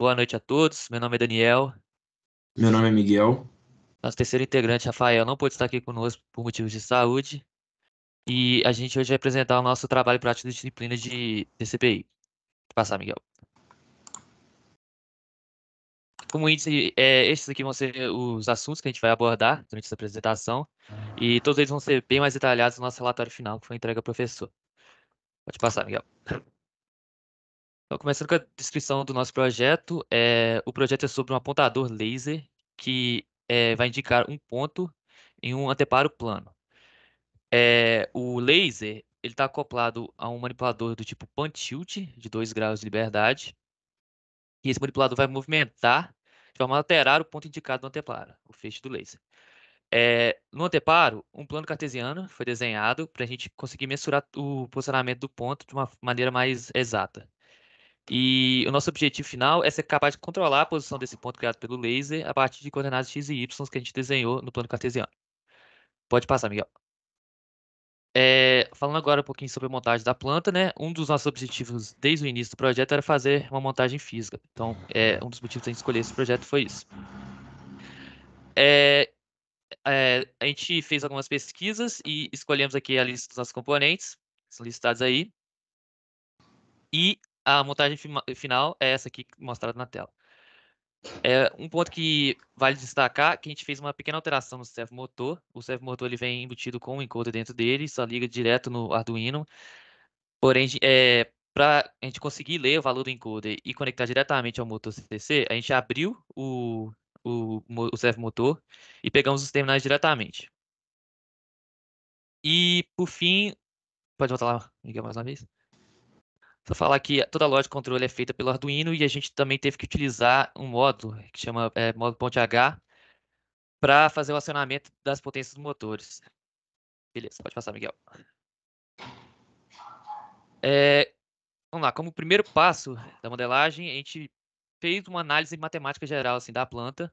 Boa noite a todos. Meu nome é Daniel. Meu nome é Miguel. Nosso terceiro integrante, Rafael, não pôde estar aqui conosco por motivos de saúde. E a gente hoje vai apresentar o nosso trabalho prático de disciplina de CPI. Vou passar, Miguel. Como índice, estes aqui vão ser os assuntos que a gente vai abordar durante essa apresentação. E todos eles vão ser bem mais detalhados no nosso relatório final, que foi entregue ao professor. Pode passar, Miguel. Então, começando com a descrição do nosso projeto, o projeto é sobre um apontador laser que vai indicar um ponto em um anteparo plano. O laser, ele está acoplado a um manipulador do tipo Point Tilt, de 2 graus de liberdade, e esse manipulador vai movimentar de forma a alterar o ponto indicado no anteparo, o feixe do laser. No anteparo, um plano cartesiano foi desenhado para a gente conseguir mensurar o posicionamento do ponto de uma maneira mais exata. E o nosso objetivo final é ser capaz de controlar a posição desse ponto criado pelo laser a partir de coordenadas x e y que a gente desenhou no plano cartesiano. Pode passar, Miguel. Falando agora um pouquinho sobre a montagem da planta, né? Um dos nossos objetivos desde o início do projeto era fazer uma montagem física. Então, um dos motivos da gente escolher esse projeto foi isso. A gente fez algumas pesquisas e escolhemos aqui a lista dos nossos componentes, que são listados aí. E a montagem final é essa aqui mostrada na tela. Um ponto que vale destacar é que a gente fez uma pequena alteração no servomotor. O servomotor ele vem embutido com um encoder dentro dele, só liga direto no Arduino. Porém, para a gente conseguir ler o valor do encoder e conectar diretamente ao motor CTC, a gente abriu o servomotor e pegamos os terminais diretamente. E, por fim, pode voltar lá, Miguel, mais uma vez? Só falar que toda a lógica de controle é feita pelo Arduino e a gente também teve que utilizar um módulo que chama módulo Ponte H para fazer o acionamento das potências dos motores. Beleza, pode passar, Miguel. Vamos lá, como primeiro passo da modelagem, a gente fez uma análise matemática geral assim, da planta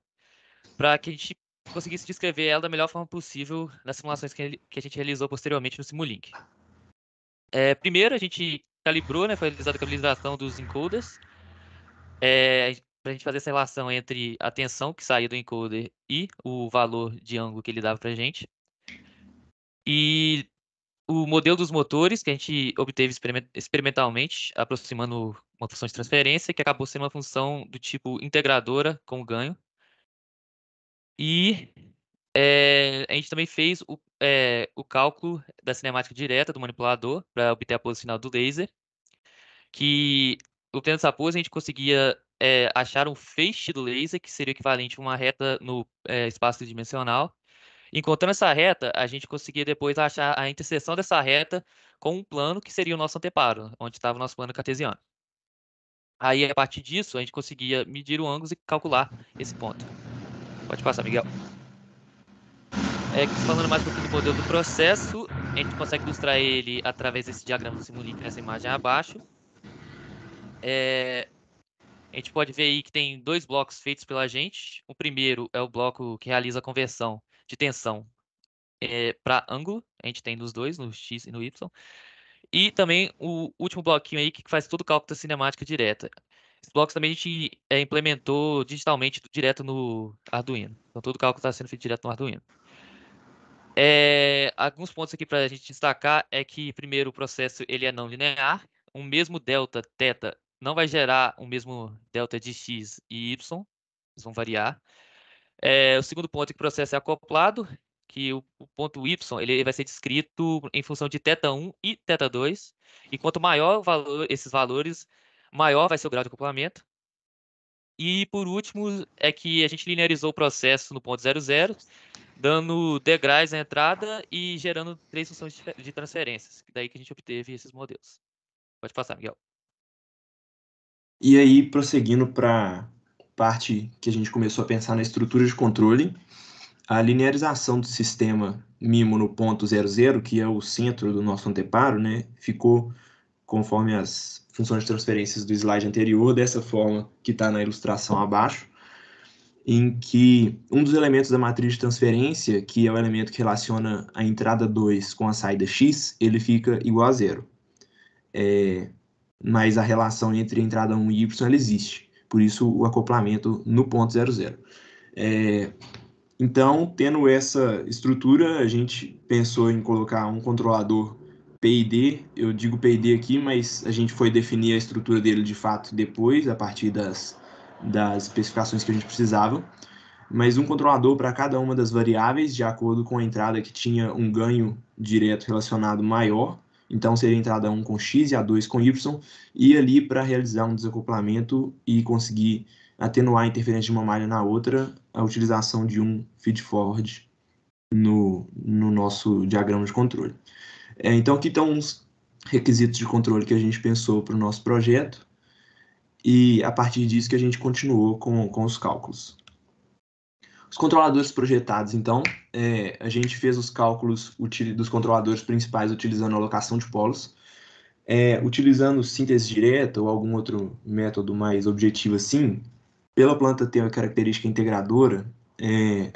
para que a gente conseguisse descrever ela da melhor forma possível nas simulações que a gente realizou posteriormente no Simulink. Primeiro, a gente calibrou, né, foi realizada a calibração dos encoders, para a gente fazer essa relação entre a tensão que saía do encoder e o valor de ângulo que ele dava para a gente. E o modelo dos motores que a gente obteve experimentalmente, aproximando uma função de transferência, que acabou sendo uma função do tipo integradora com ganho. E a gente também fez o cálculo da cinemática direta do manipulador para obter a pose final do laser, que obtendo essa pose a gente conseguia achar um feixe do laser, que seria equivalente a uma reta no espaço tridimensional. Encontrando essa reta, a gente conseguia depois achar a interseção dessa reta com um plano que seria o nosso anteparo, onde estava o nosso plano cartesiano. Aí, a partir disso, a gente conseguia medir o ângulo e calcular esse ponto. Pode passar, Miguel. Falando mais um pouquinho do modelo do processo, a gente consegue ilustrar ele através desse diagrama do Simulink nessa imagem abaixo. A gente pode ver aí que tem dois blocos feitos pela gente. O primeiro é o bloco que realiza a conversão de tensão para ângulo. A gente tem nos dois, no X e no Y. E também o último bloquinho aí que faz todo o cálculo da cinemática direta. Esse bloco também a gente implementou digitalmente direto no Arduino. Então todo o cálculo está sendo feito direto no Arduino. Alguns pontos aqui para a gente destacar é que, primeiro, o processo ele é não linear. Um mesmo delta θ não vai gerar o mesmo delta de x e y. Eles vão variar. O segundo ponto é que o processo é acoplado, que o ponto y ele vai ser descrito em função de θ1 e θ2. E quanto maior o valor, esses valores, maior vai ser o grau de acoplamento. E, por último, é que a gente linearizou o processo no ponto 00, dando degraus na entrada e gerando 3 funções de transferências. Daí que a gente obteve esses modelos. Pode passar, Miguel. E aí, prosseguindo para parte que a gente começou a pensar na estrutura de controle, a linearização do sistema MIMO no ponto 00, que é o centro do nosso anteparo, né, ficou conforme as funções de transferências do slide anterior, dessa forma que está na ilustração abaixo, em que um dos elementos da matriz de transferência, que é o elemento que relaciona a entrada 2 com a saída x, ele fica igual a zero. Mas a relação entre a entrada 1 e y ela existe. por isso o acoplamento no ponto 00. Então, tendo essa estrutura, a gente pensou em colocar um controlador PID, eu digo PID aqui, mas a gente foi definir a estrutura dele de fato depois, a partir das especificações que a gente precisava, mas um controlador para cada uma das variáveis, de acordo com a entrada que tinha um ganho direto relacionado maior, então seria a entrada 1 com X e a 2 com Y, e ali para realizar um desacoplamento e conseguir atenuar a interferência de uma malha na outra, a utilização de um feed-forward no nosso diagrama de controle. Então, aqui estão uns requisitos de controle que a gente pensou para o nosso projeto, e a partir disso que a gente continuou com os cálculos. Os controladores projetados, então, a gente fez os cálculos dos controladores principais utilizando a alocação de polos, utilizando síntese direta ou algum outro método mais objetivo assim. Pela planta ter uma característica integradora,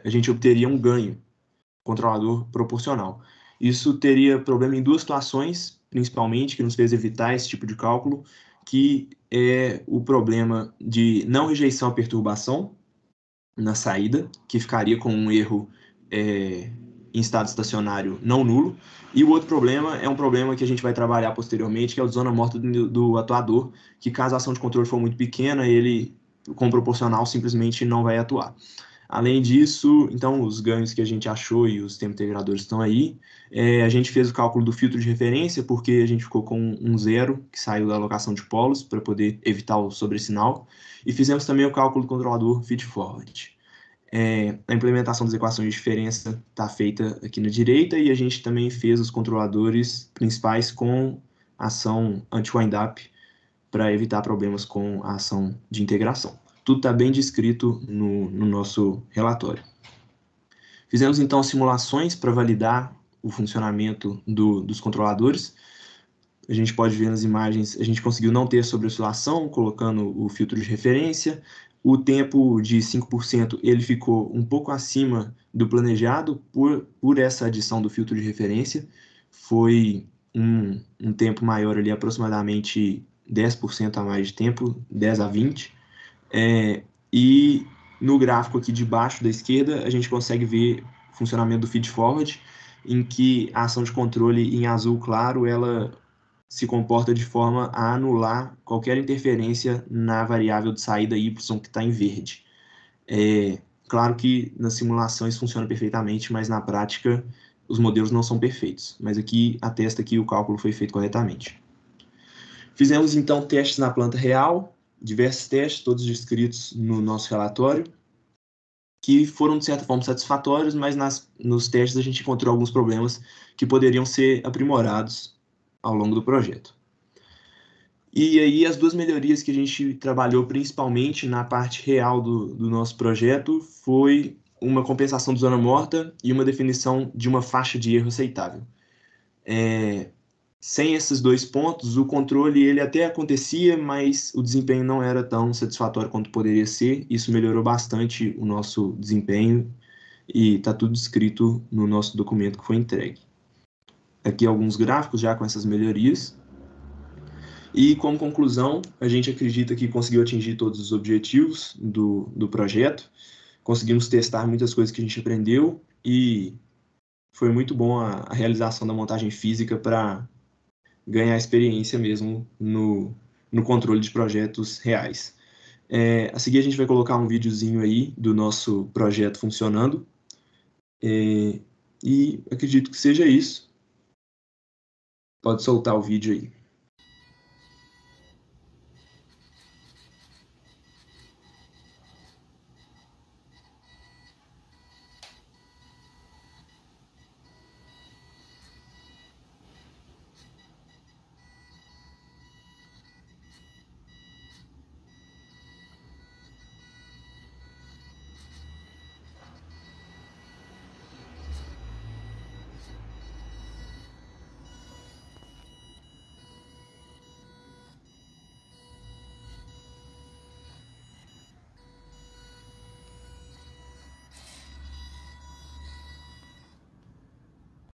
a gente obteria um ganho controlador proporcional. Isso teria problema em duas situações, principalmente, que nos fez evitar esse tipo de cálculo, que é o problema de não rejeição à perturbação na saída, que ficaria com um erro em estado estacionário não nulo, e o outro problema é um problema que a gente vai trabalhar posteriormente, que é a zona morta do atuador, que caso a ação de controle for muito pequena, ele, com proporcional, simplesmente não vai atuar. Além disso, então, os ganhos que a gente achou e os tempos integradores estão aí. A gente fez o cálculo do filtro de referência, porque a gente ficou com um zero, que saiu da alocação de polos, para poder evitar o sobressinal. E fizemos também o cálculo do controlador feed-forward. A implementação das equações de diferença está feita aqui na direita, e a gente também fez os controladores principais com ação anti-wind-up, para evitar problemas com a ação de integração. Tudo está bem descrito no nosso relatório. Fizemos, então, simulações para validar o funcionamento dos controladores. A gente pode ver nas imagens, a gente conseguiu não ter sobreoscilação, colocando o filtro de referência. O tempo de 5% ele ficou um pouco acima do planejado por essa adição do filtro de referência. Foi um tempo maior ali, aproximadamente 10% a mais de tempo, 10 a 20%. E no gráfico aqui de baixo da esquerda, a gente consegue ver o funcionamento do feed-forward, em que a ação de controle em azul claro, ela se comporta de forma a anular qualquer interferência na variável de saída y que está em verde. Claro que nas simulações funciona perfeitamente, mas na prática os modelos não são perfeitos. Mas aqui atesta que o cálculo foi feito corretamente. Fizemos então testes na planta real, diversos testes, todos descritos no nosso relatório, que foram de certa forma satisfatórios, mas nos testes a gente encontrou alguns problemas que poderiam ser aprimorados ao longo do projeto. E aí as duas melhorias que a gente trabalhou principalmente na parte real do nosso projeto foi uma compensação de zona morta e uma definição de uma faixa de erro aceitável. Sem esses dois pontos, o controle ele até acontecia, mas o desempenho não era tão satisfatório quanto poderia ser. Isso melhorou bastante o nosso desempenho e está tudo escrito no nosso documento que foi entregue. Aqui alguns gráficos já com essas melhorias. E como conclusão, a gente acredita que conseguiu atingir todos os objetivos do projeto. Conseguimos testar muitas coisas que a gente aprendeu e foi muito bom a realização da montagem física para ganhar experiência mesmo no controle de projetos reais. A seguir a gente vai colocar um videozinho aí do nosso projeto funcionando. E acredito que seja isso. Pode soltar o vídeo aí.